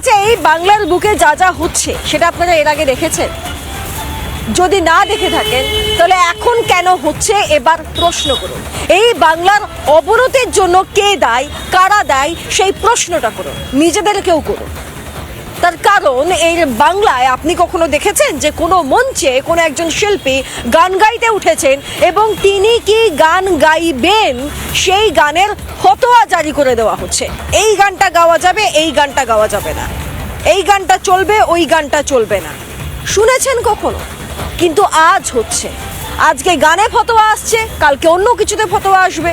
আচ্ছা, এই বাংলার বুকে যা যা হচ্ছে সেটা আপনারা এর আগে দেখেছেন? যদি না দেখে থাকেন তাহলে এখন কেন হচ্ছে এবার প্রশ্ন করুন। এই বাংলার অবনতির জন্য কে দায়ী, কারা দায়ী, সেই প্রশ্নটা করুন, নিজেদেরকেও করুন। তার কারণ এই বাংলায় আপনি কখনো দেখেছেন যে কোনো মঞ্চে কোনো একজন শিল্পী গান গাইতে উঠেছেন এবং তিনি কি গান গাইবেন সেই গানের ফতোয়া জারি করে দেওয়া হচ্ছে? এই গানটা গাওয়া যাবে, এই গানটা গাওয়া যাবে না, এই গানটা চলবে, ওই গানটা চলবে না। শুনেছেন কখনো? কিন্তু আজ হচ্ছে, আজকে গানে ফতোয়া আসছে, কালকে অন্য কিছুতে ফতোয়া আসবে।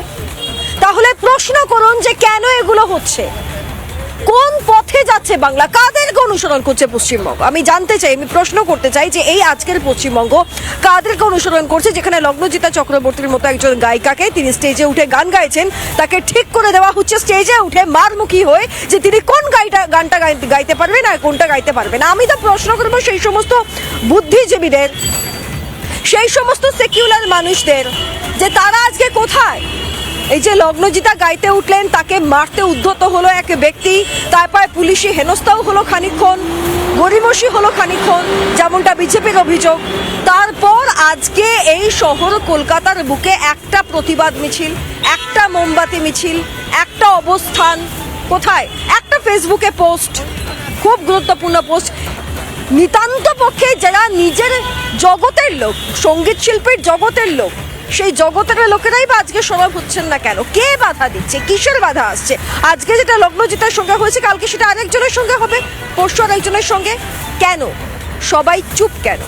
তাহলে প্রশ্ন করুন যে কেন এগুলো হচ্ছে, কোন পথে যাচ্ছে বাংলা, কাদেরকে অনুসরণ করছে পশ্চিমবঙ্গ? আমি জানতে চাই, আমি প্রশ্ন করতে চাই যে এই আজকের পশ্চিমবঙ্গ কাদেরকে অনুসরণ করছে, যেখানে লগ্নজিতা চক্রবর্তীর মতো একজন গায়িকাকে তিনি স্টেজে উঠে গান গাইছেন, তাকে ঠিক করে দেওয়া হচ্ছে স্টেজে উঠে মারমুখী হয়ে যে তিনি কোন গানটা গাইতে পারবেন আর কোনটা গাইতে পারবে না। আমি তো প্রশ্ন করবো সেই সমস্ত বুদ্ধিজীবীদের, সেই সমস্ত সেকুলার মানুষদের যে তারা আজকে কোথায়? এই যে লগ্নজিতা গাইতে উঠলেন, তাকে মারতে উদ্ধত হলো এক ব্যক্তি, তারপর পুলিশি হেনস্থাও হলো খানিকক্ষণ, গড়িমসি হলো খানিকক্ষণ, যেমনটা বিজেপির অভিযোগ। তারপর আজকে এই শহর কলকাতার বুকে একটা প্রতিবাদ মিছিল, একটা মোমবাতি মিছিল, একটা অবস্থান, কোথায়? একটা ফেসবুকে পোস্ট, খুব গুরুত্বপূর্ণ পোস্ট। নিতান্ত পক্ষে যারা নিজের জগতের লোক, সঙ্গীত শিল্পীর জগতের লোক, সেই জগতের লোকেরাই বা আজকে সরব হচ্ছেন না কেন? কে বাধা দিচ্ছে? কিসের বাধা আসছে? আজকে যেটা লগ্নজিতার সঙ্গে হয়েছে, কালকে সেটা আরেকজনের সঙ্গে হবে, পরশু আরেকজনের সঙ্গে। কেন সবাই চুপ কেন?